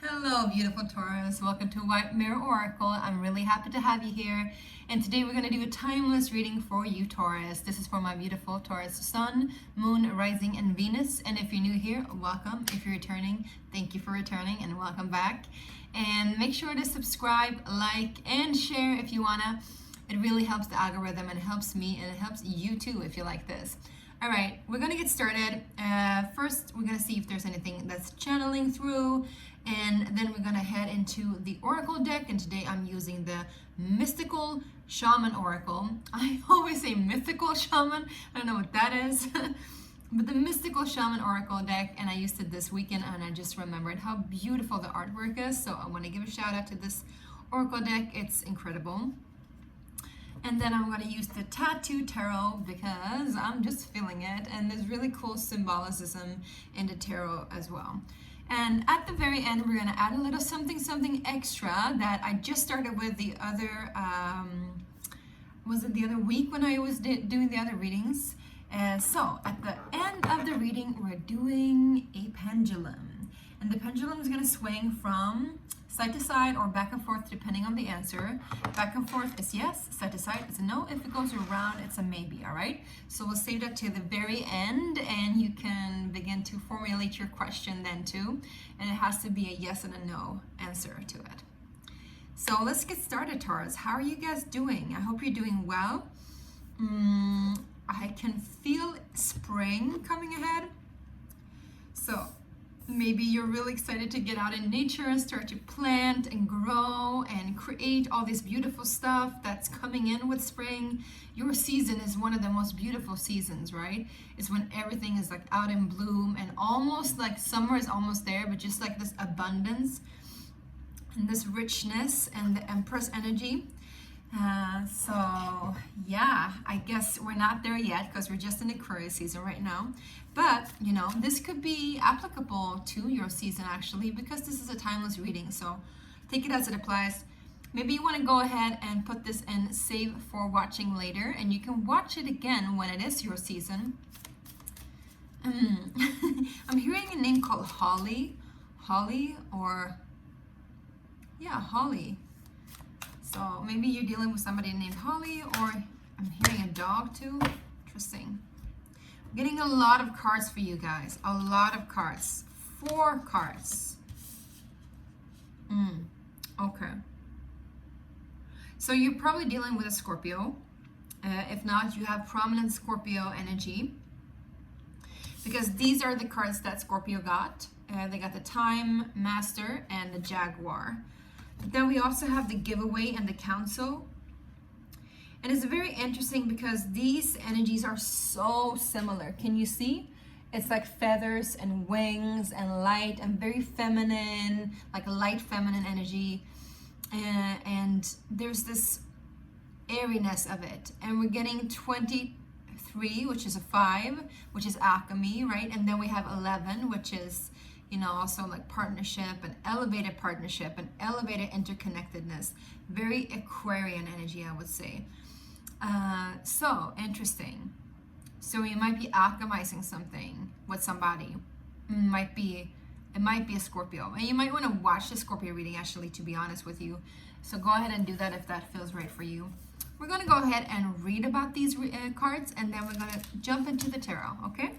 Hello, beautiful Taurus. Welcome to White Mirror Oracle. I'm really happy to have you here. And today we're going to do a timeless reading for you, Taurus. This is for my beautiful Taurus Sun, Moon, Rising, and Venus. And if you're new here, welcome. If you're returning, thank you for returning and welcome back. And make sure to subscribe, like, and share if you want to. It really helps the algorithm and it helps me and it helps you too if you like this. All right, we're going to get started. First, we're going to see if there's anything that's channeling through, and then we're going to head into the Oracle deck, and today I'm using the Mystical Shaman Oracle. I always say Mythical Shaman. I don't know what that is, but the Mystical Shaman Oracle deck, and I used it this weekend, and I just remembered how beautiful the artwork is, so I want to give a shout out to this Oracle deck. It's incredible. And then I'm going to use the Tattoo Tarot because I'm just feeling it. And there's really cool symbolicism in the tarot as well. And at the very end, we're going to add a little something extra that I just started with the other, was it the other week when I was doing the other readings? So at the end of the reading, we're doing a pendulum. And the pendulum is going to swing from side to side or back and forth depending on the answer. Back and forth is yes, side to side is a no. If it goes around, it's a maybe, all right? So we'll save that to the very end and you can begin to formulate your question then too. And it has to be a yes and a no answer to it. So let's get started, Taurus. How are you guys doing? I hope you're doing well. I can feel spring coming ahead. So maybe you're really excited to get out in nature and start to plant and grow and create all this beautiful stuff that's coming in with spring. Your season is one of the most beautiful seasons, right? It's when everything is like out in bloom and almost like summer is almost there, but just like this abundance and this richness and the Empress energy. So yeah, I guess we're not there yet because we're just in Aquarius season right now. But, you know, this could be applicable to your season actually because this is a timeless reading. So take it as it applies. Maybe you want to go ahead and put this in save for watching later and you can watch it again when it is your season. I'm hearing a name called Holly. Holly or, yeah, Holly. So maybe you're dealing with somebody named Holly, or I'm hearing a dog too. Interesting. I'm getting a lot of cards for you guys. A lot of cards. 4 cards. Okay. So you're probably dealing with a Scorpio. If not, you have prominent Scorpio energy. Because these are the cards that Scorpio got. They got the Time Master and the Jaguar. Then we also have the Giveaway and the Council. And it's very interesting because these energies are so similar. Can you see? It's like feathers and wings and light and very feminine, like a light feminine energy. And there's this airiness of it. And we're getting 23, which is a 5, which is alchemy, right? And then we have 11, which is, you know, also like partnership and elevated interconnectedness. Very Aquarian energy, I would say. So interesting. So you might be alchemizing something with somebody. It might be a Scorpio. And you might want to watch the Scorpio reading actually, to be honest with you. So go ahead and do that if that feels right for you. We're going to go ahead and read about these cards and then we're going to jump into the tarot, okay?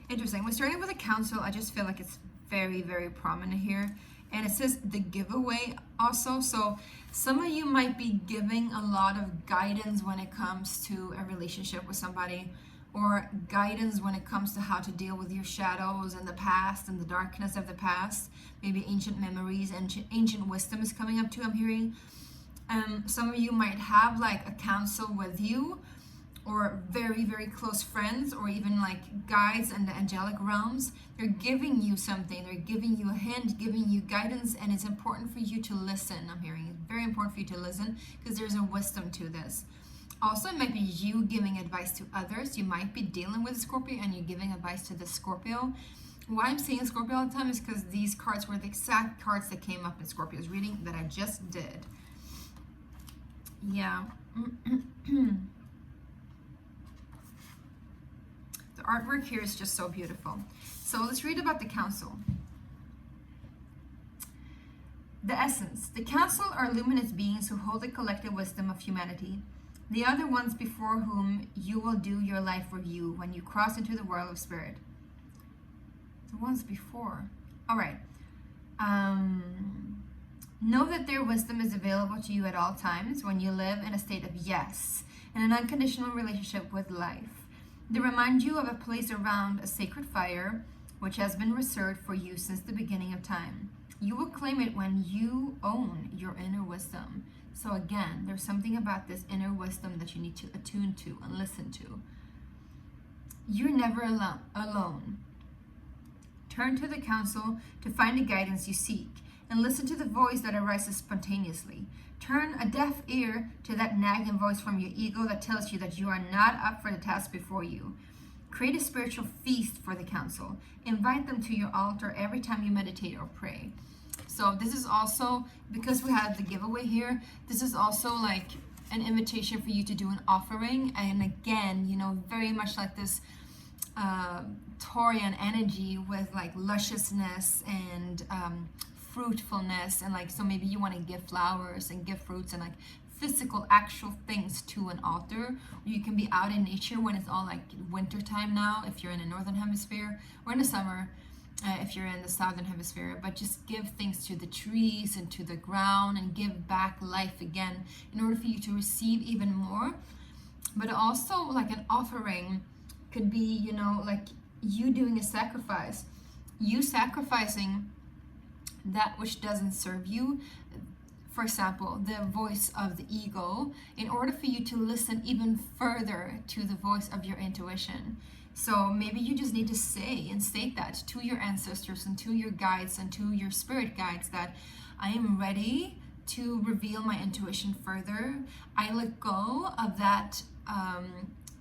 Interesting. We're starting with a Council. I just feel like it's very, very prominent here. And it says the Giveaway also. So some of you might be giving a lot of guidance when it comes to a relationship with somebody, or guidance when it comes to how to deal with your shadows and the past and the darkness of the past. Maybe ancient memories and ancient wisdom is coming up too, I'm hearing. Some of you might have like a council with you, or very, very close friends, or even like guides in the angelic realms. They're giving you something, they're giving you a hint, giving you guidance, and it's important for you to listen. I'm hearing it's very important for you to listen because there's a wisdom to this. Also, it might be you giving advice to others. You might be dealing with a Scorpio and you're giving advice to the Scorpio. Why I'm saying Scorpio all the time is because these cards were the exact cards that came up in Scorpio's reading that I just did. Yeah. The artwork here is just so beautiful. So let's read about the Council. The essence. The council are luminous beings who hold the collective wisdom of humanity. They are the ones before whom you will do your life review when you cross into the world of spirit. The ones before. All right. Know that their wisdom is available to you at all times when you live in a state of yes, in an unconditional relationship with life. They remind you of a place around a sacred fire which has been reserved for you since the beginning of time. You will claim it when you own your inner wisdom. So again, there's something about this inner wisdom that you need to attune to and listen to. You're never alone. Turn to the council to find the guidance you seek, and listen to the voice that arises spontaneously. Turn a deaf ear to that nagging voice from your ego that tells you that you are not up for the task before you. Create a spiritual feast for the council. Invite them to your altar every time you meditate or pray. So this is also, because we have the giveaway here, this is also like an invitation for you to do an offering. And again, you know, very much like this Taurian energy with like lusciousness and fruitfulness, and like, so maybe you want to give flowers and give fruits and like physical actual things to an altar. Or you can be out in nature when it's all like winter time now, if you're in the northern hemisphere, or in the summer if you're in the southern hemisphere. But just give things to the trees and to the ground and give back life again in order for you to receive even more. But also like an offering could be, you know, like you doing a sacrifice, you sacrificing that which doesn't serve you. For example, the voice of the ego, in order for you to listen even further to the voice of your intuition. So maybe you just need to say and state that to your ancestors and to your guides and to your spirit guides that I am ready to reveal my intuition further. I let go of that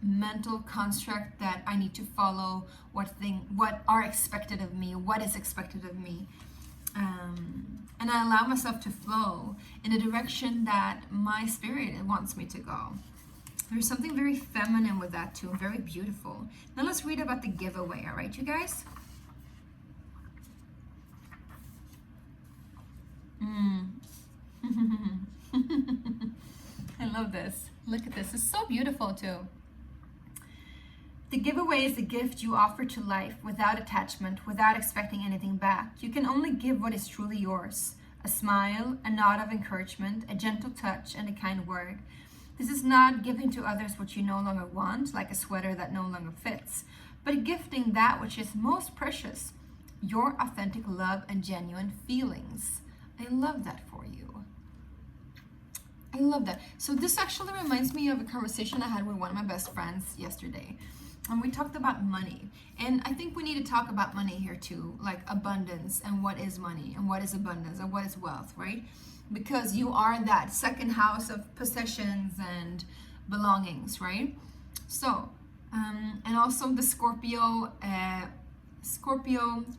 mental construct that I need to follow what are expected of me, what is expected of me. And I allow myself to flow in the direction that my spirit wants me to go. There's something very feminine with that too, very beautiful. Now let's read about the giveaway, all right, you guys? I love this. Look at this. It's so beautiful too. The giveaway is a gift you offer to life without attachment, without expecting anything back. You can only give what is truly yours. A smile, a nod of encouragement, a gentle touch, and a kind word. This is not giving to others what you no longer want, like a sweater that no longer fits, but gifting that which is most precious, your authentic love and genuine feelings. I love that for you. I love that. So this actually reminds me of a conversation I had with one of my best friends yesterday. And we talked about money. And I think we need to talk about money here too, like abundance and what is money and what is abundance and what is wealth, right? Because you are that second house of possessions and belongings, right? So, and also the Scorpio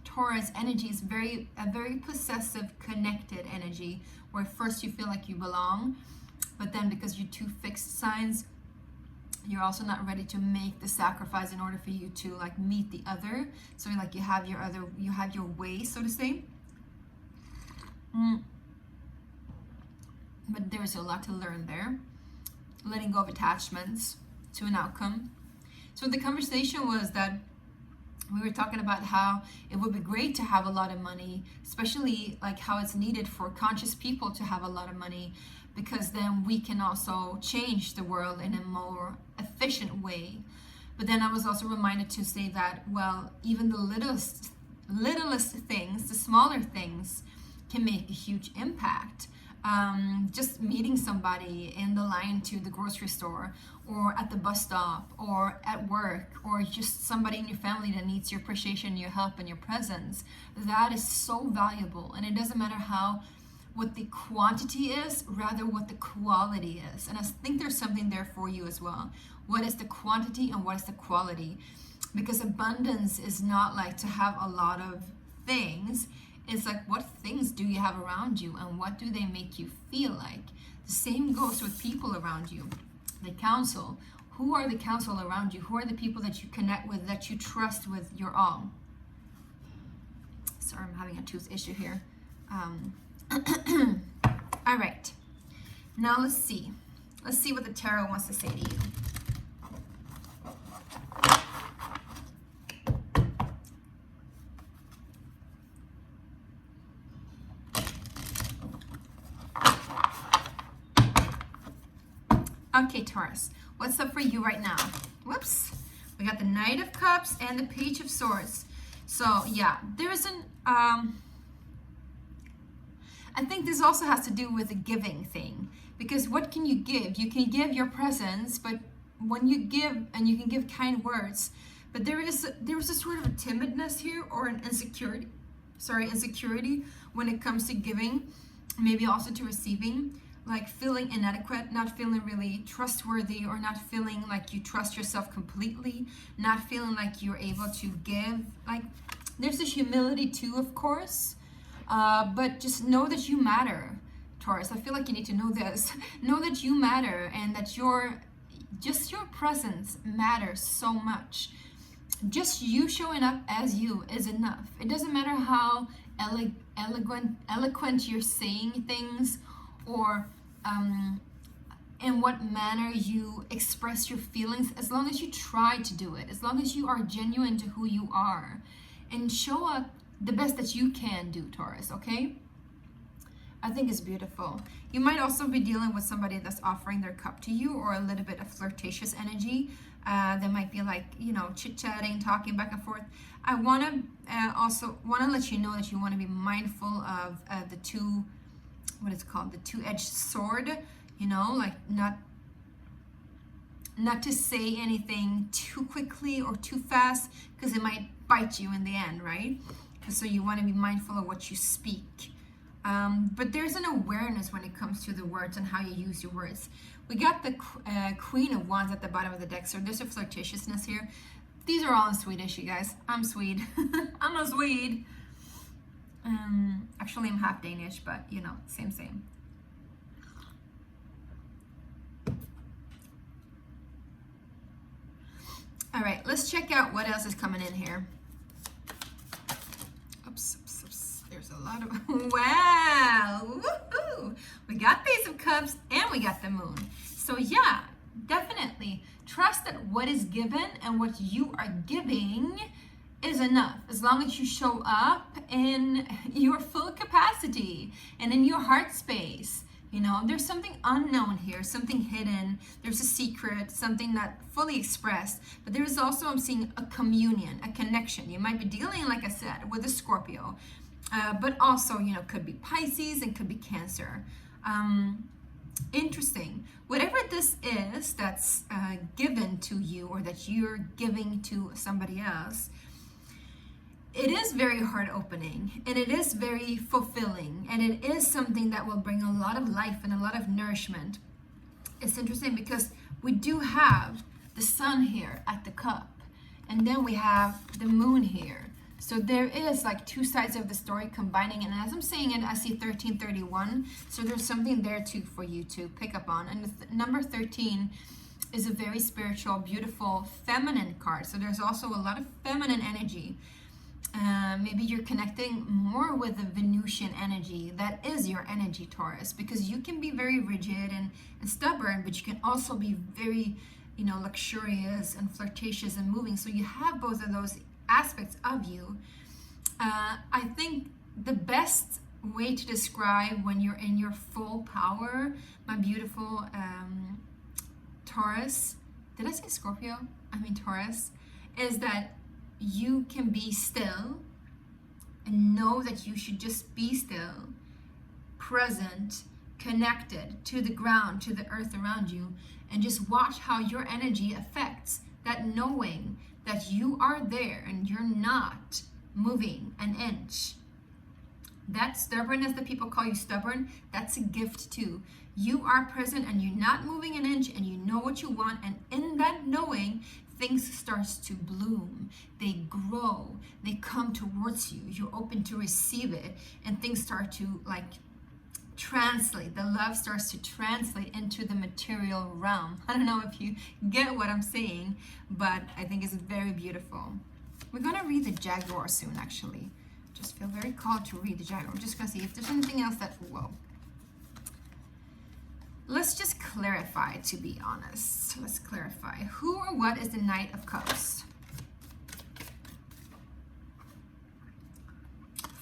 Taurus energy is a very possessive, connected energy, where first you feel like you belong, but then because you're two fixed signs, you're also not ready to make the sacrifice in order for you to like meet the other. So like you have your way, so to say. But there's a lot to learn there. Letting go of attachments to an outcome. So the conversation was that we were talking about how it would be great to have a lot of money, especially like how it's needed for conscious people to have a lot of money, because then we can also change the world in a more efficient way. But then I was also reminded to say that, well, even the littlest things, the smaller things, can make a huge impact. Just meeting somebody in the line to the grocery store, or at the bus stop, or at work, or just somebody in your family that needs your appreciation, your help, and your presence. That is so valuable, and it doesn't matter what the quantity is, rather what the quality is. And I think there's something there for you as well. What is the quantity and what is the quality? Because abundance is not like to have a lot of things. It's like, what things do you have around you and what do they make you feel like? The same goes with people around you. The council. Who are the council around you? Who are the people that you connect with, that you trust with your all? Sorry, I'm having a tooth issue here. All right. Now let's see. Let's see what the tarot wants to say to you. Okay, Taurus, what's up for you right now? Whoops. We got the Knight of Cups and the Page of Swords. So, yeah, there's an... I think this also has to do with the giving thing. Because what can you give? You can give your presence, but when you give, and you can give kind words, but there is a sort of a timidness here, or an insecurity when it comes to giving, maybe also to receiving. Like feeling inadequate, not feeling really trustworthy, or not feeling like you trust yourself completely, not feeling like you're able to give. Like there's this humility too, of course, but just know that you matter, Taurus. I feel like you need to know this. Know that you matter, and that your presence matters so much. Just you showing up as you is enough. It doesn't matter how eloquent you're saying things, or in what manner you express your feelings, as long as you try to do it, as long as you are genuine to who you are, and show up the best that you can do, Taurus, okay? I think it's beautiful. You might also be dealing with somebody that's offering their cup to you, or a little bit of flirtatious energy. They might be like, you know, chit-chatting, talking back and forth. I also want to let you know that you want to be mindful of the two, what is it called, the two-edged sword, you know, like not to say anything too quickly or too fast, because it might bite you in the end, right? So you want to be mindful of what you speak. But there's an awareness when it comes to the words and how you use your words. We got the Queen of Wands at the bottom of the deck, so there's a flirtatiousness here. These are all in Swedish, you guys. I'm Swede. I'm a Swede. Actually, I'm half Danish, but you know, same. All right, let's check out what else is coming in here. Oops. There's a lot of, wow, woohoo! We got the Ace of Cups and we got the Moon. So yeah, definitely trust that what is given and what you are giving is enough, as long as you show up in your full capacity and in your heart space. You know, there's something unknown here, something hidden, there's a secret, something not fully expressed, but there is also, I'm seeing a communion, a connection. You might be dealing, like I said, with a Scorpio, but also, you know, could be Pisces and could be Cancer. Interesting. Whatever this is that's given to you, or that you're giving to somebody else, it is very heart opening, and it is very fulfilling, and it is something that will bring a lot of life and a lot of nourishment. It's interesting because we do have the Sun here at the cup, and then we have the Moon here. So there is like two sides of the story combining, and as I'm saying it, I see 1331. So there's something there too for you to pick up on. And the number 13 is a very spiritual, beautiful, feminine card. So there's also a lot of feminine energy. Maybe you're connecting more with the Venusian energy. That is your energy, Taurus, because you can be very rigid and stubborn, but you can also be very, you know, luxurious and flirtatious and moving. So you have both of those aspects of you. I think the best way to describe when you're in your full power, my beautiful Taurus, did I say Scorpio? I mean Taurus, is that you can be still and know that you should just be still, present, connected to the ground, to the earth around you, and just watch how your energy affects that, knowing that you are there and you're not moving an inch. That stubbornness that people call you stubborn, that's a gift too. You are present and you're not moving an inch, and you know what you want, and in that knowing, things starts to bloom, they grow, they come towards you, you're open to receive it, and things start to like translate. The love starts to translate into the material realm. I don't know if you get what I'm saying, but I think it's very beautiful. We're gonna read the Jaguar soon, actually. just feel very called to read the Jaguar. I'm just going to see if there's anything else that, whoa. Let's just clarify, to be honest. Let's clarify. Who or what is the Knight of Cups?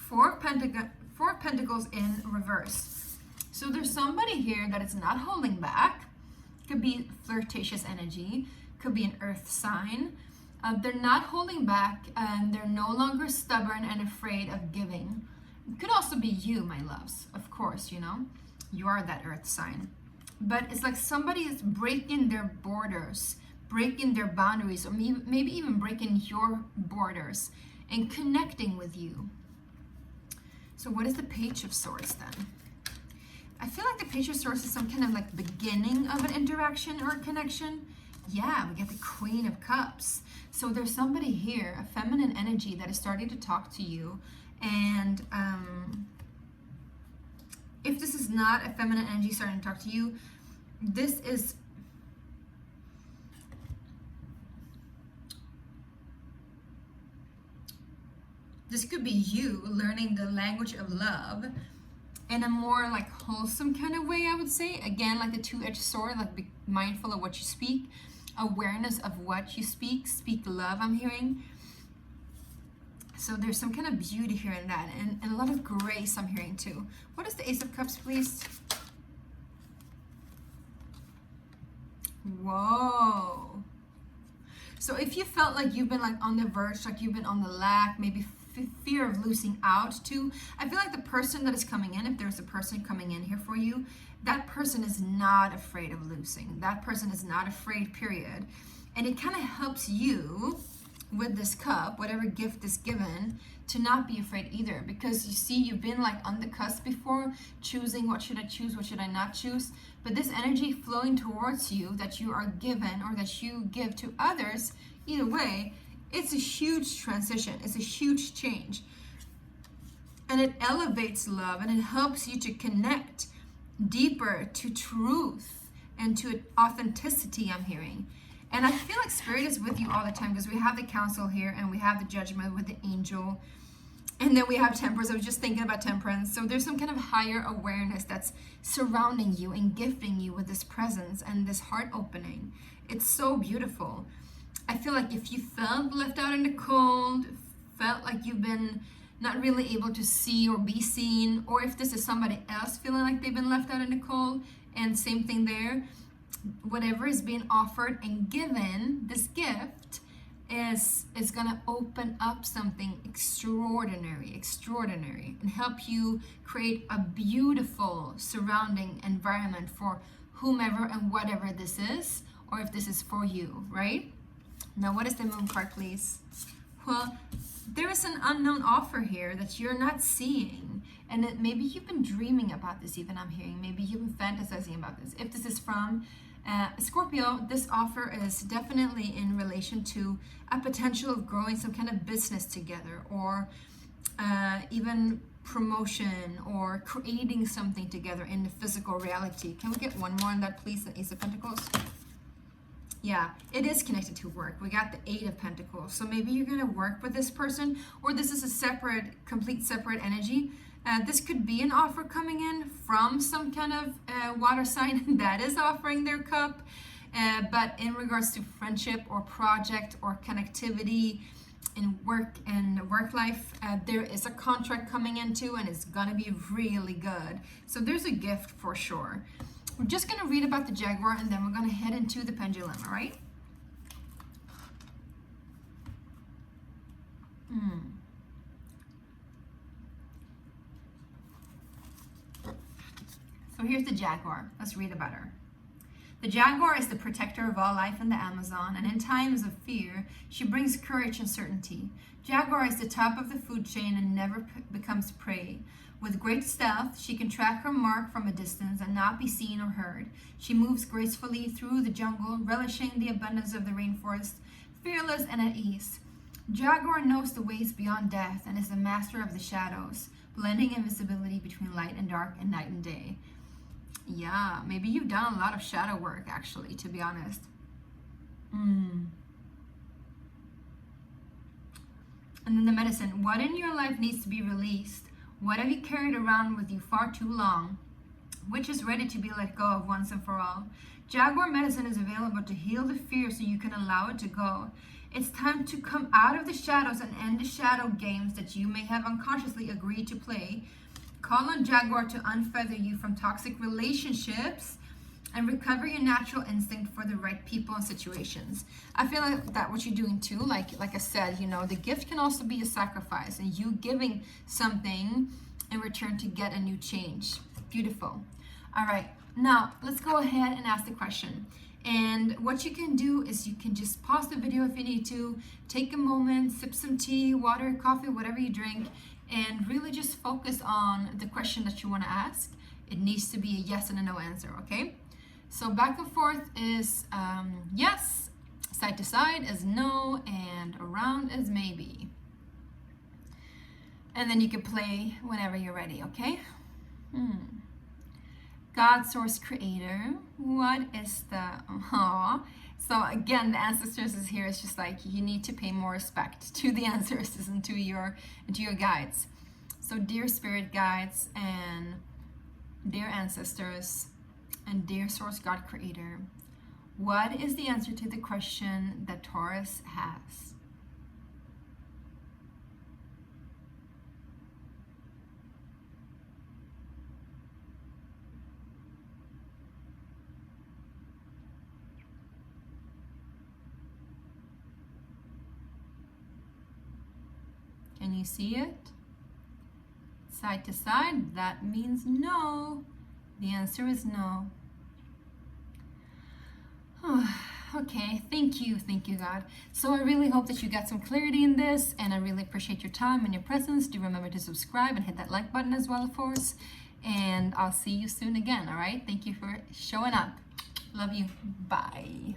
Four of Pentacles in reverse. So there's somebody here that is not holding back. Could be flirtatious energy. Could be an earth sign. They're not holding back, and they're no longer stubborn and afraid of giving. It could also be you, my loves. Of course, you know. You are that earth sign. But it's like somebody is breaking their borders, breaking their boundaries, or maybe even breaking your borders and connecting with you. So what is the Page of Swords then? I feel like the Page of Swords is some kind of like beginning of an interaction or a connection. Yeah, we get the Queen of Cups. So there's somebody here, a feminine energy that is starting to talk to you. And if this is not a feminine energy starting to talk to you, this could be you learning the language of love in a more like wholesome kind of way, I would say. Again, like the two-edged sword, like be mindful of what you speak, awareness of what you speak love, I'm hearing. So there's some kind of beauty here in that, and a lot of grace I'm hearing too. What is the Ace of Cups, please? Whoa. So if you felt like you've been like on the verge, like you've been on the lack, maybe fear of losing out too, I feel like the person that is coming in, if there's a person coming in here for you, that person is not afraid of losing. That person is not afraid, period. And it kind of helps you with this cup, whatever gift is given, to not be afraid either. Because you see, you've been like on the cusp before, choosing what should I choose, what should I not choose. But this energy flowing towards you that you are given or that you give to others, either way, it's a huge transition. It's a huge change. And it elevates love, and it helps you to connect deeper to truth and to authenticity, I'm hearing. And I feel like Spirit is with you all the time, because we have the Council here and we have the Judgment with the Angel. And then we have Temperance. I was just thinking about Temperance. So there's some kind of higher awareness that's surrounding you and gifting you with this presence and this heart opening. It's so beautiful. I feel like if you felt left out in the cold, felt like you've been not really able to see or be seen, or if this is somebody else feeling like they've been left out in the cold, and same thing there, whatever is being offered and given, this gift is gonna open up something extraordinary, and help you create a beautiful surrounding environment for whomever and whatever this is, or if this is for you, right? Now, what is the Moon card, please? Well, there is an unknown offer here that you're not seeing, and that maybe you've been dreaming about this, even I'm hearing. Maybe you've been fantasizing about this. If this is from Scorpio, this offer is definitely in relation to a potential of growing some kind of business together, or even promotion, or creating something together in the physical reality. Can we get one more on that, please? The Ace of Pentacles. Yeah, it is connected to work. We got the Eight of Pentacles. So maybe you're going to work with this person, or this is a separate, complete separate energy. This could be an offer coming in from some kind of water sign that is offering their cup. But in regards to friendship or project or connectivity in work and work life, there is a contract coming into, and it's going to be really good. So there's a gift for sure. We're just going to read about the Jaguar, and then we're going to head into the pendulum, all right? So here's the Jaguar. Let's read about her. The Jaguar is the protector of all life in the Amazon, and in times of fear, she brings courage and certainty. Jaguar is the top of the food chain and never becomes prey. With great stealth, she can track her mark from a distance and not be seen or heard. She moves gracefully through the jungle, relishing the abundance of the rainforest, fearless and at ease. Jaguar knows the ways beyond death and is the master of the shadows, blending invisibility between light and dark and night and day. Yeah, maybe you've done a lot of shadow work, actually, to be honest. And And then the medicine, what in your life needs to be released? What have you carried around with you far too long? Which is ready to be let go of once and for all? Jaguar medicine is available to heal the fear so you can allow it to go. It's time to come out of the shadows and end the shadow games that you may have unconsciously agreed to play. Call on Jaguar to unfeather you from toxic relationships and recover your natural instinct for the right people and situations. I feel like that what you're doing too, like I said, you know, the gift can also be a sacrifice and you giving something in return to get a new change. Beautiful. All right, now let's go ahead and ask the question. And what you can do is you can just pause the video if you need to, take a moment, sip some tea, water, coffee, whatever you drink, and really just focus on the question that you want to ask. It needs to be a yes and a no answer, okay? So back and forth is yes, side to side is no, and around is maybe. And then you can play whenever you're ready, okay? God, Source Creator, what is the, So again, the ancestors is here. It's just like you need to pay more respect to the ancestors and to your guides. So dear spirit guides and dear ancestors and dear Source God Creator, what is the answer to the question that Taurus has? Can you see it? Side to side, that means no. The answer is no. Okay, thank you, God. So I really hope that you got some clarity in this, and I really appreciate your time and your presence. Do remember to subscribe and hit that like button as well, of course. And I'll see you soon again, all right? Thank you for showing up. Love you. Bye.